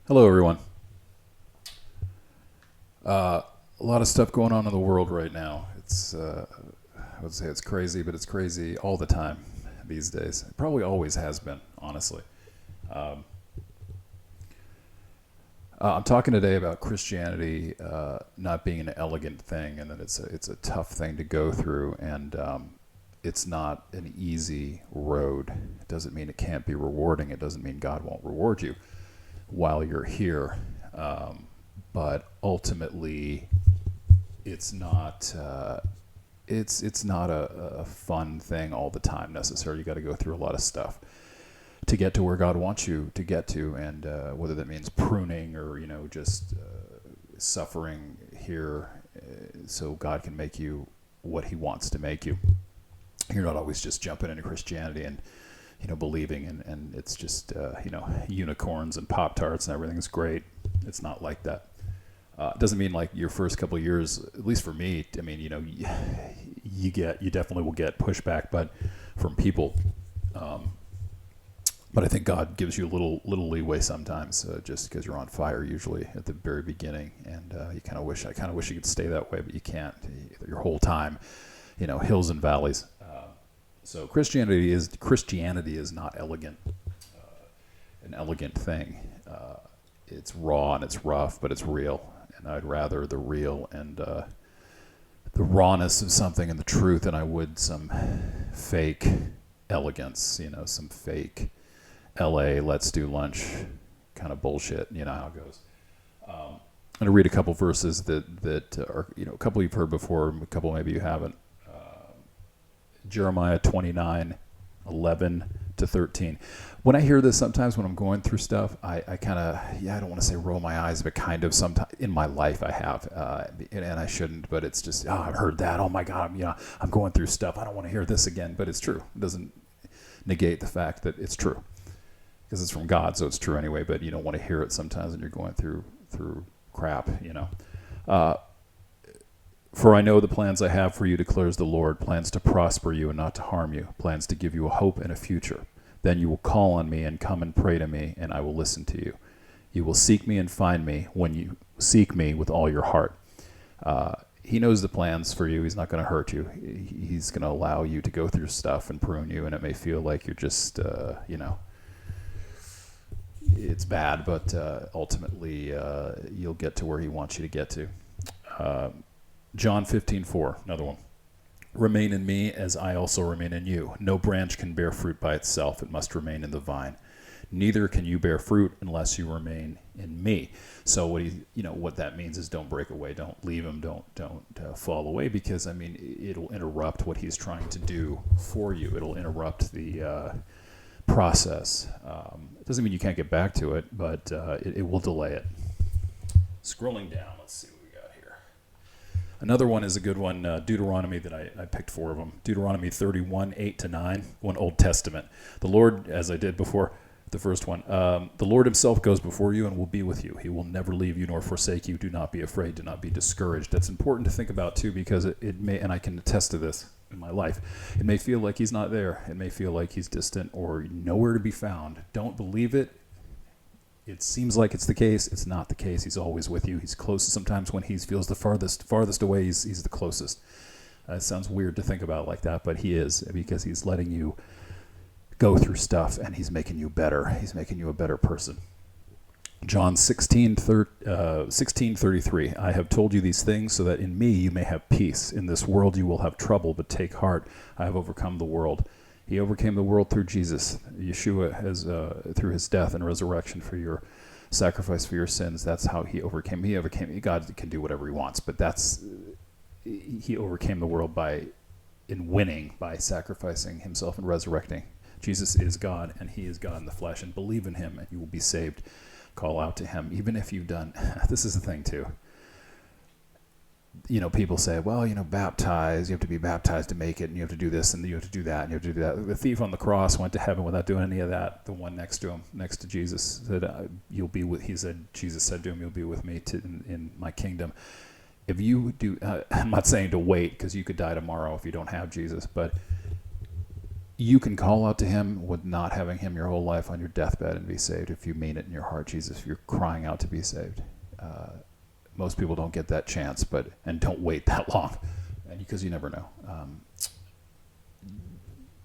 Hello, everyone. A lot of stuff going on in the world right now. I would say it's crazy, but it's crazy all the time these days. It probably always has been, honestly. Um, I'm talking today about Christianity not being an elegant thing, and that it's a tough thing to go through, and it's not an easy road. It doesn't mean it can't be rewarding. It doesn't mean God won't reward you while you're here. Um, but ultimately, it's not it's not a fun thing all the time necessarily. You got to go through a lot of stuff to get to where God wants you to get to, and whether that means pruning or just suffering here, so God can make you what He wants to make you. You're not always just jumping into Christianity and believing, and it's just unicorns and Pop Tarts and everything's great. It's not like that. It doesn't mean like your first couple of years, at least for me. I mean, you definitely will get pushback, but from people. Um, but I think God gives you a little leeway sometimes, just because you're on fire usually at the very beginning, and you kind of wish you could stay that way, but you can't. Your whole time, hills and valleys. So Christianity is not elegant, an elegant thing. It's raw and it's rough, but it's real, and I'd rather the real and the rawness of something and the truth than I would some fake elegance, some fake LA let's do lunch kind of bullshit. You know how it goes. I'm going to read a couple verses that are a couple you've heard before, a couple maybe you haven't. Jeremiah 29:11-13. When I hear this, sometimes when I'm going through stuff, I kind of, I don't want to say roll my eyes, but kind of sometimes in my life I have, and I shouldn't, but it's just, I've heard that. Oh my God, I'm going through stuff. I don't want to hear this again, but it's true. It doesn't negate the fact that it's true because it's from God, so it's true anyway, but you don't want to hear it sometimes when you're going through crap, Uh, For I know the plans I have for you, declares the Lord, plans to prosper you and not to harm you, plans to give you a hope and a future. Then you will call on me and come and pray to me, and I will listen to you. You will seek me and find me when you seek me with all your heart. He knows the plans for you. He's not going to hurt you. He's going to allow you to go through stuff and prune you, and it may feel like you're just, it's bad, but ultimately you'll get to where He wants you to get to. John 15:4, another one. Remain in me as I also remain in you. No branch can bear fruit by itself. It must remain in the vine. Neither can you bear fruit unless you remain in me. So what that means is don't break away. Don't leave Him. Don't fall away, because, it'll interrupt what He's trying to do for you. It'll interrupt the process. It doesn't mean you can't get back to it, but it will delay it. Scrolling down, let's see. Another one is a good one, Deuteronomy, that I picked four of them. Deuteronomy 31:8-9, one Old Testament. The Lord, as I did before, the first one, the Lord Himself goes before you and will be with you. He will never leave you nor forsake you. Do not be afraid. Do not be discouraged. That's important to think about, too, because it may, and I can attest to this in my life, it may feel like He's not there. It may feel like He's distant or nowhere to be found. Don't believe it. It seems like it's the case. It's not the case. He's always with you. He's closest. Sometimes when He feels the farthest away, he's the closest. It sounds weird to think about like that, but He is, because He's letting you go through stuff, and He's making you better. He's making you a better person. John 16:33. I have told you these things so that in me you may have peace. In this world you will have trouble, but take heart. I have overcome the world. He overcame the world through Jesus. Yeshua has, through His death and resurrection for your sacrifice for your sins. That's how He overcame. God can do whatever He wants, but He overcame the world in winning by sacrificing Himself and resurrecting. Jesus is God, and He is God in the flesh, and believe in Him, and you will be saved. Call out to Him, even if you've done. This is the thing too. People say, well, baptize, you have to be baptized to make it, and you have to do this, and you have to do that, and you have to do that. The thief on the cross went to heaven without doing any of that. The one next to him, next to Jesus, said, Jesus said to him, you'll be with me in my kingdom. If you do, I'm not saying to wait, because you could die tomorrow if you don't have Jesus, but you can call out to him with not having him your whole life on your deathbed and be saved if you mean it in your heart, Jesus, if you're crying out to be saved. Most people don't get that chance, and don't wait that long, because you never know.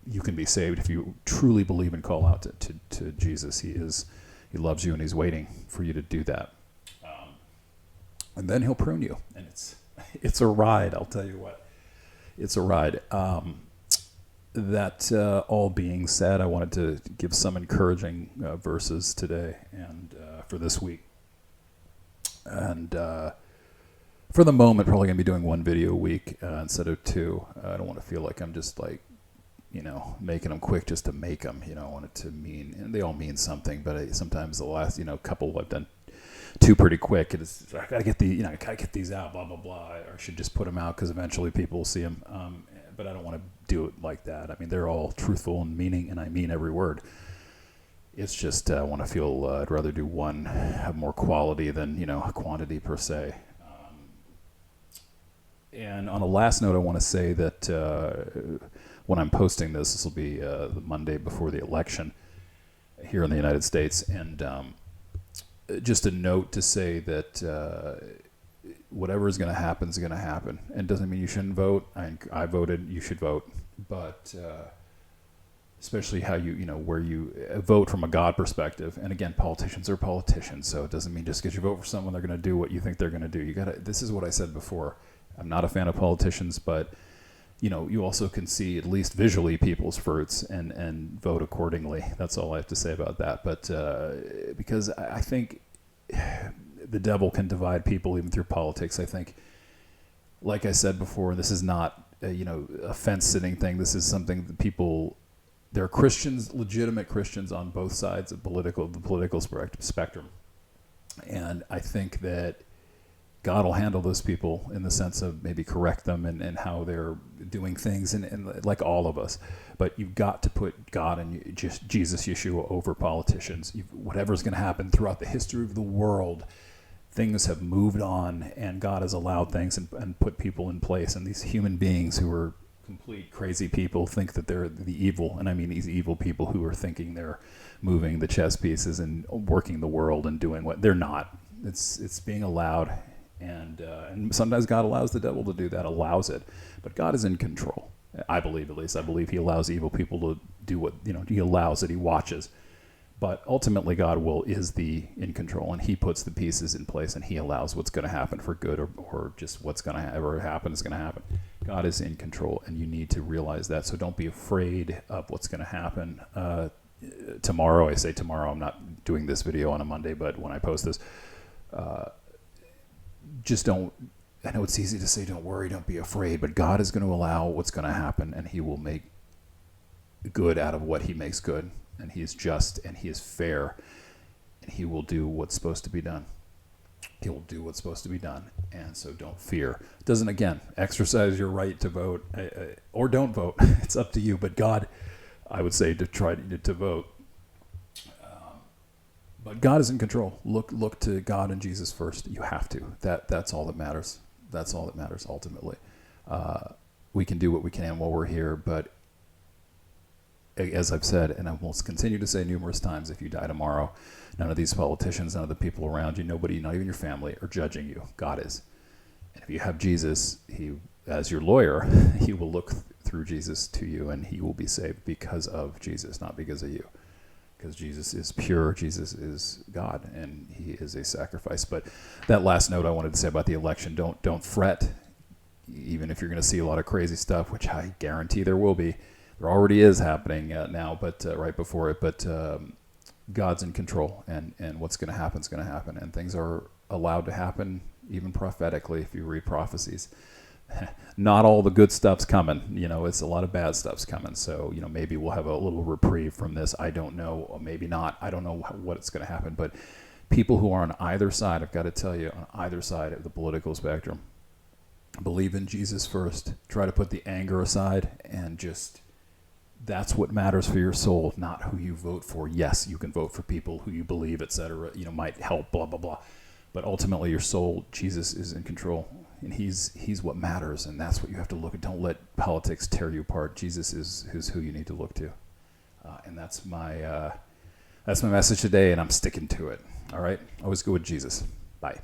You can be saved if you truly believe and call out to Jesus. He loves you, and he's waiting for you to do that. And then he'll prune you, and it's a ride. I'll tell you what, it's a ride. That all being said, I wanted to give some encouraging verses today and for this week. And for the moment, probably going to be doing one video a week instead of two. I don't want to feel like I'm just making them quick just to make them. I want it to mean, and they all mean something, but sometimes the last, couple I've done two pretty quick. It's, I gotta get these out, blah, blah, blah. Or I should just put them out because eventually people will see them. But I don't want to do it like that. I mean, they're all truthful and meaning, and I mean every word. It's just I want to feel I'd rather do one, have more quality than quantity per se. And on a last note, I want to say that when I'm posting this will be the Monday before the election here in the United States, and just a note to say that whatever is going to happen is going to happen. And it doesn't mean you shouldn't vote. I voted, you should vote. But especially how where you vote from a God perspective. And again, politicians are politicians, so it doesn't mean just because you vote for someone they're going to do what you think they're going to do. This is what I said before. I'm not a fan of politicians, but you also can see at least visually people's fruits and vote accordingly. That's all I have to say about that. But because I think the devil can divide people even through politics. I think, like I said before, this is not a fence-sitting thing. This is something that there are Christians, legitimate Christians on both sides of the political spectrum. And I think that God will handle those people in the sense of maybe correct them and how they're doing things, and like all of us. But you've got to put God and just Jesus, Yeshua, over politicians. Whatever's going to happen throughout the history of the world, things have moved on, and God has allowed things and put people in place. And these human beings who are complete crazy people think that they're the evil. And I mean these evil people who are thinking they're moving the chess pieces and working the world and doing what they're not. It's being allowed. And sometimes God allows the devil to do that, allows it. But God is in control. I believe, at least. I believe he allows evil people to do what, he allows it, he watches. But ultimately, God is in control, and he puts the pieces in place, and he allows what's going to happen for good or just what's going to ever happen is going to happen. God is in control, and you need to realize that. So don't be afraid of what's going to happen. Tomorrow, I say tomorrow, I'm not doing this video on a Monday, but when I post this, just don't, I know it's easy to say don't worry, don't be afraid, but God is going to allow what's going to happen, and he will make good out of what he makes good, and he is just, and he is fair, and he will do what's supposed to be done. He will do what's supposed to be done, and so don't fear. It doesn't, again, exercise your right to vote, or don't vote. It's up to you, but God, I would say to try to vote. But God is in control. Look to God and Jesus first. You have to. That's all that matters. That's all that matters ultimately. We can do what we can while we're here, but as I've said, and I will continue to say numerous times, if you die tomorrow, none of these politicians, none of the people around you, nobody, not even your family, are judging you. God is. And if you have Jesus, he, as your lawyer, he will look through Jesus to you, and he will be saved because of Jesus, not because of you. Because Jesus is pure, Jesus is God, and he is a sacrifice. But that last note I wanted to say about the election, don't fret, even if you're going to see a lot of crazy stuff, which I guarantee there will be. There already is happening now, but right before it. But God's in control, and what's going to happen is going to happen. And things are allowed to happen, even prophetically, if you read prophecies. Not all the good stuff's coming. It's a lot of bad stuff's coming. So, maybe we'll have a little reprieve from this. I don't know. Or maybe not. I don't know what's going to happen. But people who are on either side, I've got to tell you, on either side of the political spectrum, believe in Jesus first. Try to put the anger aside, and just, that's what matters for your soul, not who you vote for. Yes, you can vote for people who you believe, etc., might help, blah, blah, blah. But ultimately, your soul, Jesus is in control, and he's what matters, and that's what you have to look at. Don't let politics tear you apart. Jesus is who you need to look to, and that's my message today, and I'm sticking to it. All right, always go with Jesus. Bye.